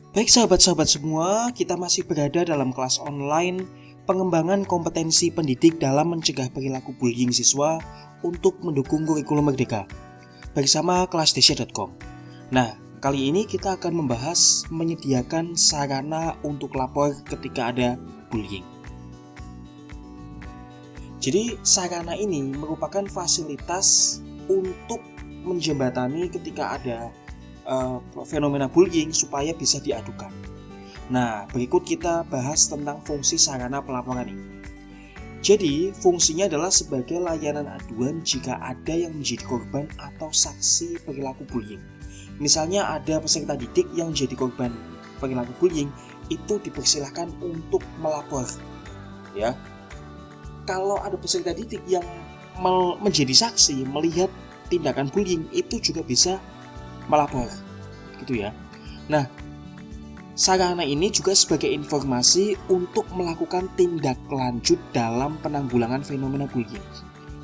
Baik sahabat-sahabat semua, kita masih berada dalam kelas online pengembangan kompetensi pendidik dalam mencegah perilaku bullying siswa untuk mendukung kurikulum merdeka bersama kelasdesia.com. Nah, kali ini kita akan membahas menyediakan sarana untuk lapor ketika ada bullying. Jadi, sarana ini merupakan fasilitas untuk menjembatani ketika ada fenomena bullying supaya bisa diadukan. Nah, berikut kita bahas tentang fungsi sarana pelaporan ini. Jadi, fungsinya adalah sebagai layanan aduan jika ada yang menjadi korban atau saksi perilaku bullying. Misalnya ada peserta didik yang jadi korban perilaku bullying, itu dipersilahkan untuk melapor. Ya, kalau ada peserta didik yang menjadi saksi melihat tindakan bullying, itu juga bisa melapor, gitu ya. Nah, sarana ini juga sebagai informasi untuk melakukan tindak lanjut dalam penanggulangan fenomena bullying.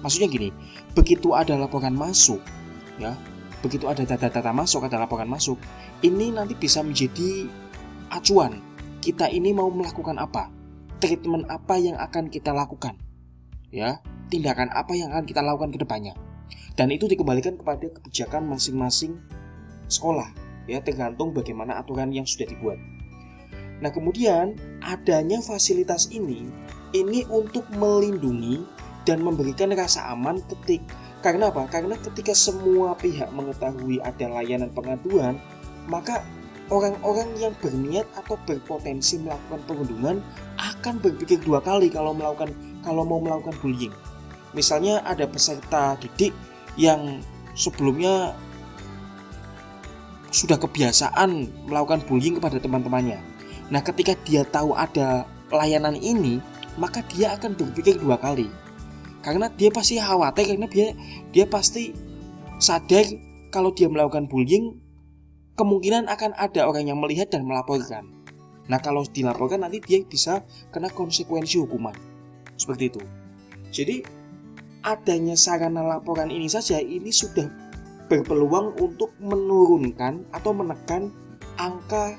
Maksudnya gini, begitu ada laporan masuk, ya, begitu ada data-data masuk, ada laporan masuk, ini nanti bisa menjadi acuan. Kita ini mau melakukan apa? Treatment apa yang akan kita lakukan? Ya, tindakan apa yang akan kita lakukan ke depannya? Dan itu dikembalikan kepada kebijakan masing-masing sekolah, ya, tergantung bagaimana aturan yang sudah dibuat. Nah, kemudian adanya fasilitas ini untuk melindungi dan memberikan rasa aman karena apa? Karena ketika semua pihak mengetahui ada layanan pengaduan, maka orang-orang yang berniat atau berpotensi melakukan perundungan akan berpikir dua kali kalau mau melakukan bullying. Misalnya ada peserta didik yang sebelumnya sudah kebiasaan melakukan bullying kepada teman-temannya. Nah, ketika dia tahu ada layanan ini, maka dia akan berpikir dua kali. Karena dia pasti khawatir, karena dia pasti sadar kalau dia melakukan bullying, kemungkinan akan ada orang yang melihat dan melaporkan. Nah, kalau dilaporkan nanti dia bisa kena konsekuensi hukuman. Seperti itu. Jadi, adanya sarana laporan ini saja, ini sudah berpeluang untuk menurunkan atau menekan angka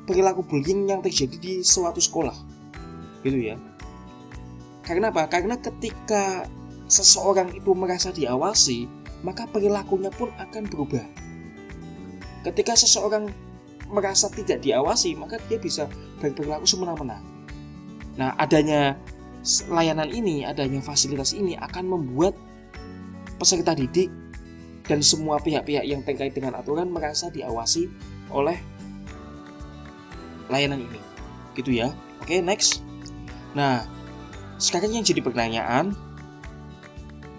perilaku bullying yang terjadi di suatu sekolah, gitu ya. Karena apa? Karena ketika seseorang itu merasa diawasi, maka perilakunya pun akan berubah. Ketika seseorang merasa tidak diawasi, maka dia bisa berperilaku semena-mena. Nah, adanya layanan ini, adanya fasilitas ini akan membuat peserta didik dan semua pihak-pihak yang terkait dengan aturan merasa diawasi oleh layanan ini, gitu ya. Oke, next. Nah, sekarang yang jadi pertanyaan,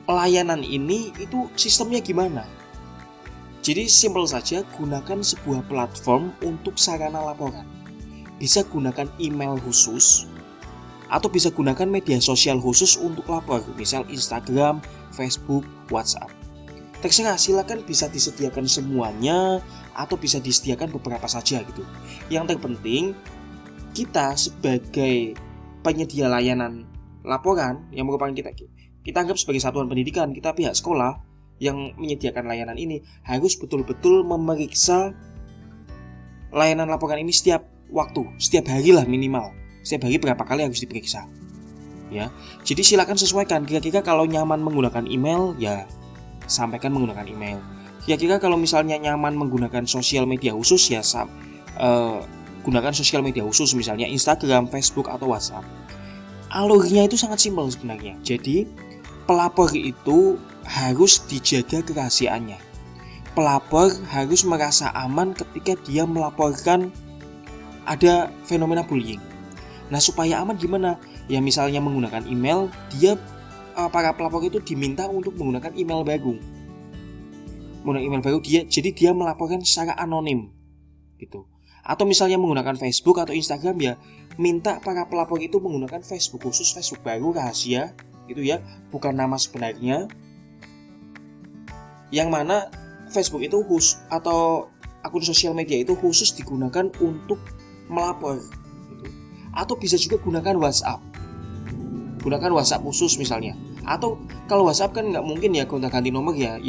layanan ini itu sistemnya gimana? Jadi simpel saja, gunakan sebuah platform untuk sarana laporan. Bisa gunakan email khusus atau bisa gunakan media sosial khusus untuk lapor, misal Instagram, Facebook, WhatsApp. Terserah, silakan, bisa disediakan semuanya atau bisa disediakan beberapa saja gitu. Yang terpenting kita sebagai penyedia layanan laporan yang merupakan kita anggap sebagai satuan pendidikan, kita pihak sekolah yang menyediakan layanan ini harus betul-betul memeriksa layanan laporan ini setiap waktu, setiap hari lah minimal. Setiap hari berapa kali harus diperiksa. Ya. Jadi silakan sesuaikan, kira-kira kalau nyaman menggunakan email, ya sampaikan menggunakan email. Kira-kira kalau misalnya nyaman menggunakan sosial media khusus, ya gunakan sosial media khusus, misalnya Instagram, Facebook, atau WhatsApp. Alurnya itu sangat simpel sebenarnya. Jadi pelapor itu harus dijaga kerahasiaannya. Pelapor harus merasa aman ketika dia melaporkan ada fenomena bullying. Nah, supaya aman gimana? Ya misalnya menggunakan email, para pelapor itu diminta untuk menggunakan email baru. Jadi dia melaporkan secara anonim, gitu. Atau misalnya menggunakan Facebook atau Instagram, ya minta para pelapor itu menggunakan Facebook khusus, Facebook baru rahasia, gitu ya, bukan nama sebenarnya. Yang mana Facebook itu atau akun sosial media itu khusus digunakan untuk melapor, gitu. Atau bisa juga gunakan WhatsApp. Gunakan WhatsApp khusus misalnya. Atau kalau WhatsApp kan nggak mungkin ya gonta-ganti nomor ya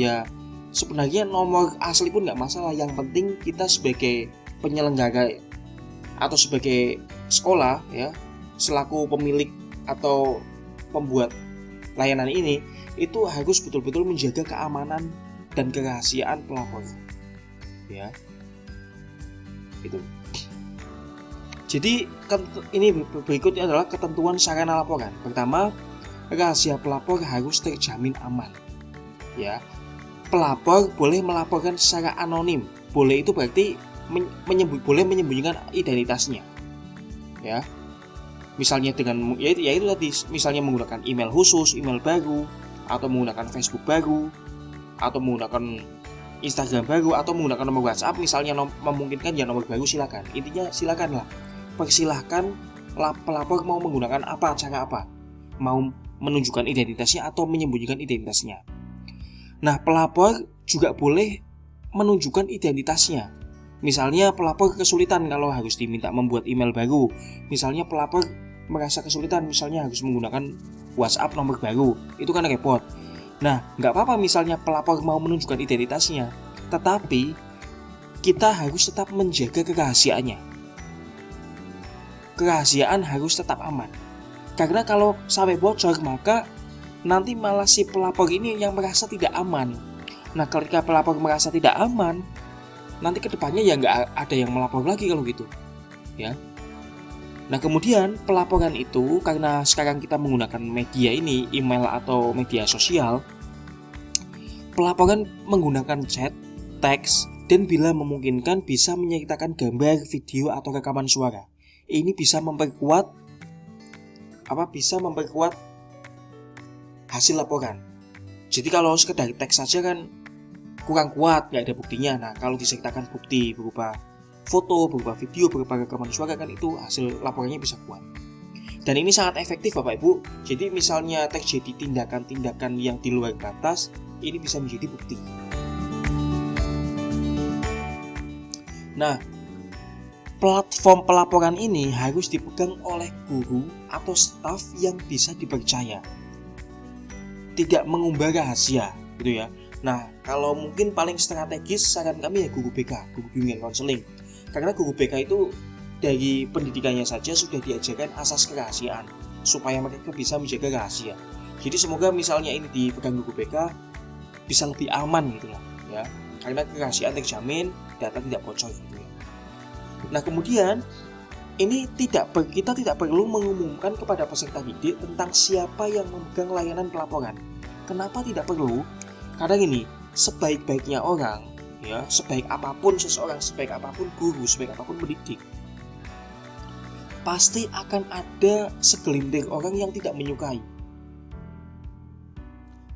sebenarnya nomor asli pun nggak masalah. Yang penting kita sebagai penyelenggara atau sebagai sekolah ya, selaku pemilik atau pembuat layanan ini, itu harus betul-betul menjaga keamanan dan kerahasiaan pelapor ya. Itu. Jadi ini berikutnya adalah ketentuan sarana laporan. Pertama, rahasia pelapor harus terjamin aman ya. Pelapor boleh melaporkan secara anonim. Boleh itu berarti boleh menyembunyikan identitasnya ya. Misalnya dengan yaitu tadi, misalnya menggunakan email khusus, email baru, atau menggunakan Facebook baru, atau menggunakan Instagram baru, atau menggunakan nomor WhatsApp, misalnya memungkinkan ya nomor baru, silakan. Intinya silakanlah, persilahkan pelapor mau menggunakan apa, cara apa, mau menunjukkan identitasnya atau menyembunyikan identitasnya. Nah, pelapor juga boleh menunjukkan identitasnya. Misalnya pelapor kesulitan kalau harus diminta membuat email baru. Misalnya pelapor merasa kesulitan, misalnya harus menggunakan WhatsApp nomor baru. Itu kan repot. Nah, nggak apa-apa misalnya pelapor mau menunjukkan identitasnya. Tetapi kita harus tetap menjaga kerahasiaannya. Kerahasiaan harus tetap aman. Karena kalau sampai bocor, maka nanti malah si pelapor ini yang merasa tidak aman. Nah, ketika pelapor merasa tidak aman, nanti kedepannya ya nggak ada yang melapor lagi kalau gitu ya. Nah, kemudian pelaporan itu, karena sekarang kita menggunakan media ini, email atau media sosial, pelaporan menggunakan chat, teks, dan bila memungkinkan bisa menyertakan gambar, video, atau rekaman suara. Ini bisa memperkuat hasil laporan. Jadi kalau sekedar teks saja kan kurang kuat, nggak ada buktinya. Nah, kalau disertakan bukti berupa foto, berupa video, berupa rekaman suara, kan itu hasil laporannya bisa kuat. Dan ini sangat efektif Bapak Ibu. Jadi misalnya terjadi tindakan-tindakan yang di luar batas, ini bisa menjadi bukti. Nah, platform pelaporan ini harus dipegang oleh guru atau staf yang bisa dipercaya, tidak mengumbar rahasia gitu ya. Nah, kalau mungkin paling strategis saran kami ya guru BK, guru bimbingan konseling. Karena guru BK itu dari pendidikannya saja sudah diajarkan asas kerahasiaan supaya mereka bisa menjaga rahasia. Jadi semoga misalnya ini dipegang guru BK bisa lebih aman gitu lah ya. Karena kerahasiaan terjamin, data tidak bocor gitu ya. Nah, kemudian ini kita tidak perlu mengumumkan kepada peserta didik tentang siapa yang memegang layanan pelaporan. Kenapa tidak perlu? Karena gini, sebaik-baiknya orang, ya, sebaik apapun seseorang, sebaik apapun guru, sebaik apapun pendidik, pasti akan ada segelintir orang yang tidak menyukai.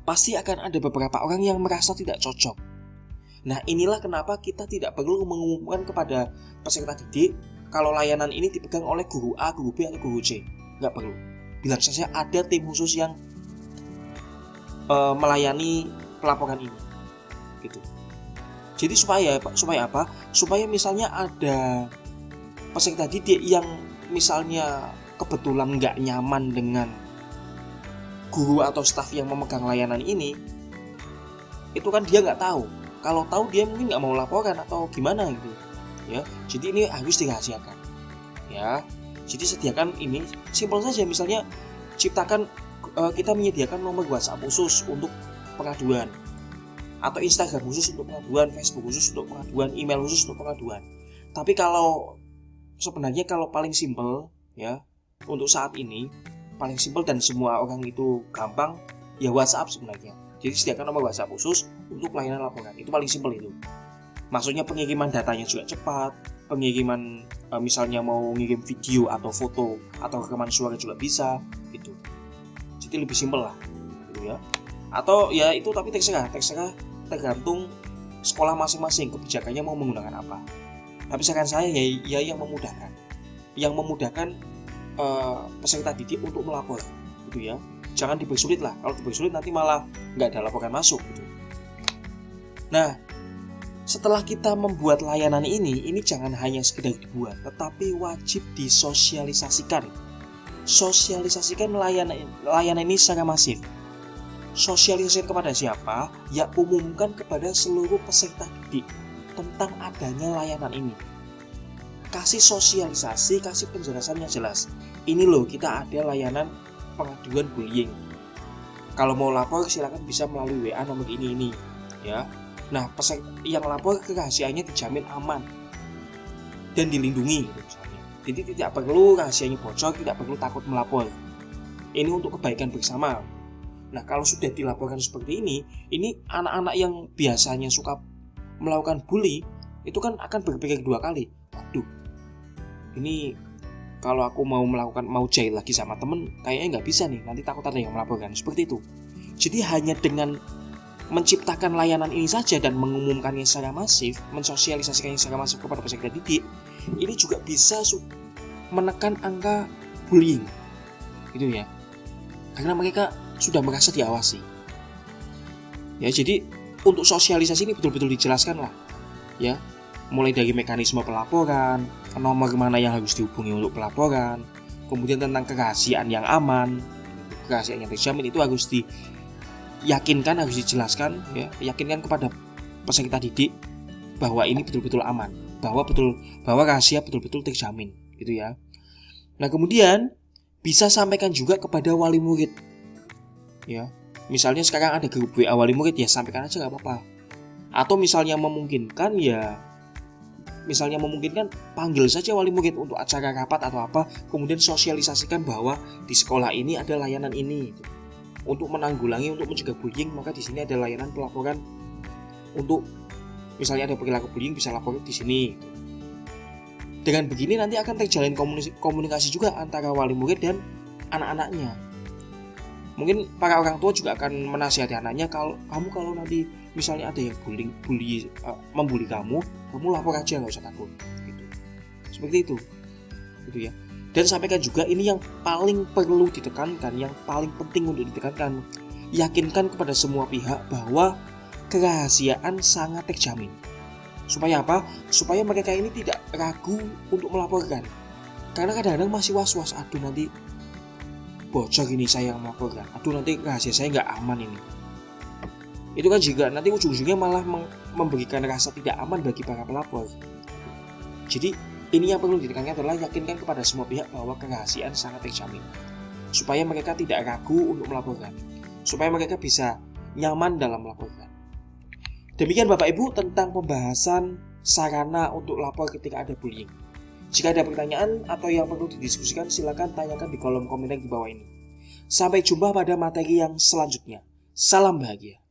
Pasti akan ada beberapa orang yang merasa tidak cocok. Nah, inilah kenapa kita tidak perlu mengumumkan kepada peserta didik kalau layanan ini dipegang oleh guru A, guru B, atau guru C. Nggak perlu. Bilang saja ada tim khusus yang melayani pelaporan ini, gitu. Jadi supaya apa? Supaya misalnya ada peserta didik yang misalnya kebetulan nggak nyaman dengan guru atau staf yang memegang layanan ini, itu kan dia nggak tahu. Kalau tahu dia mungkin nggak mau laporan atau gimana gitu, ya. Jadi ini harus dirahasiakan, ya. Jadi sediakan ini, simpel saja. Misalnya kita menyediakan nomor WhatsApp khusus untuk pengaduan, atau Instagram khusus untuk pengaduan, Facebook khusus untuk pengaduan, email khusus untuk pengaduan. Tapi sebenarnya kalau paling simpel ya untuk saat ini, paling simpel dan semua orang itu gampang ya WhatsApp sebenarnya. Jadi sediakan nomor WhatsApp khusus untuk pelayanan laporan. Itu paling simpel itu. Maksudnya pengiriman datanya juga cepat, pengiriman misalnya mau ngirim video atau foto atau rekaman suara juga bisa gitu. Jadi lebih simpel lah gitu ya. Atau ya itu, tapi terserah tergantung sekolah masing-masing kebijakannya mau menggunakan apa. Tapi saran saya ya yang memudahkan peserta didik untuk melapor gitu ya. Jangan dipersulit lah. Kalau dipersulit nanti malah nggak ada laporan masuk gitu. Nah, setelah kita membuat layanan ini jangan hanya sekedar dibuat, tetapi wajib disosialisasikan. Sosialisasikan layanan ini secara masif. Sosialisasi kepada siapa? Ya umumkan kepada seluruh peserta didik tentang adanya layanan ini. kasih sosialisasi, kasih penjelasan yang jelas. Ini loh, kita ada layanan pengaduan bullying. Kalau mau lapor silakan bisa melalui WA nomor ini ya. Nah, yang lapor kerahasiaannya dijamin aman dan dilindungi gitu misalnya. Jadi tidak perlu rahasianya bocor, tidak perlu takut melapor. Ini untuk kebaikan bersama. Nah, kalau sudah dilaporkan seperti ini anak-anak yang biasanya suka melakukan bully itu kan akan berpikir 2 kali. Waduh, ini kalau aku mau jahil lagi sama temen, kayaknya nggak bisa nih, nanti takut ada yang melaporkan, seperti itu. Jadi hanya dengan menciptakan layanan ini saja dan mengumumkannya secara masif, mensosialisasikannya secara masif kepada peserta didik, ini juga bisa menekan angka bullying, gitu ya. Karena mereka sudah merasa diawasi. Ya, jadi untuk sosialisasi ini betul-betul dijelaskan lah, ya. Mulai dari mekanisme pelaporan, nomor mana yang harus dihubungi untuk pelaporan, kemudian tentang kerahasiaan yang aman, kerahasiaan yang terjamin itu harus diyakinkan, harus dijelaskan, ya, yakinkan kepada peserta didik bahwa ini betul-betul aman, bahwa rahasia betul-betul terjamin, gitu ya. Nah, kemudian bisa sampaikan juga kepada wali murid, ya. Misalnya sekarang ada grup WA wali murid, ya sampaikan aja nggak apa-apa. Atau misalnya memungkinkan, panggil saja wali murid untuk acara rapat atau apa, kemudian sosialisasikan bahwa di sekolah ini ada layanan ini. Untuk menanggulangi, untuk mencegah bullying, maka di sini ada layanan pelaporan untuk misalnya ada perilaku bullying bisa lapor di sini. Dengan begini nanti akan terjalin komunikasi juga antara wali murid dan anak-anaknya. Mungkin para orang tua juga akan menasihati anaknya, kalau nanti misalnya ada yang membuli kamu lapor aja, nggak usah takut, gitu. Seperti itu, gitu ya. Dan sampaikan juga ini yang paling perlu ditekankan, yang paling penting untuk ditekankan, yakinkan kepada semua pihak bahwa kerahasiaan sangat terjamin. Supaya apa? Supaya mereka ini tidak ragu untuk melaporkan. Karena kadang-kadang masih was-was, aduh nanti bocor ini saya yang melaporkan, aduh nanti rahasia saya nggak aman ini. Itu kan juga nanti ujung-ujungnya malah memberikan rasa tidak aman bagi para pelapor. Jadi ini yang perlu ditekankan adalah yakinkan kepada semua pihak bahwa kerahasiaan sangat terjamin, supaya mereka tidak ragu untuk melaporkan, supaya mereka bisa nyaman dalam melaporkan. Demikian Bapak Ibu tentang pembahasan sarana untuk lapor ketika ada bullying. Jika ada pertanyaan atau yang perlu didiskusikan, silakan tanyakan di kolom komentar di bawah ini. Sampai jumpa pada materi yang selanjutnya. Salam bahagia.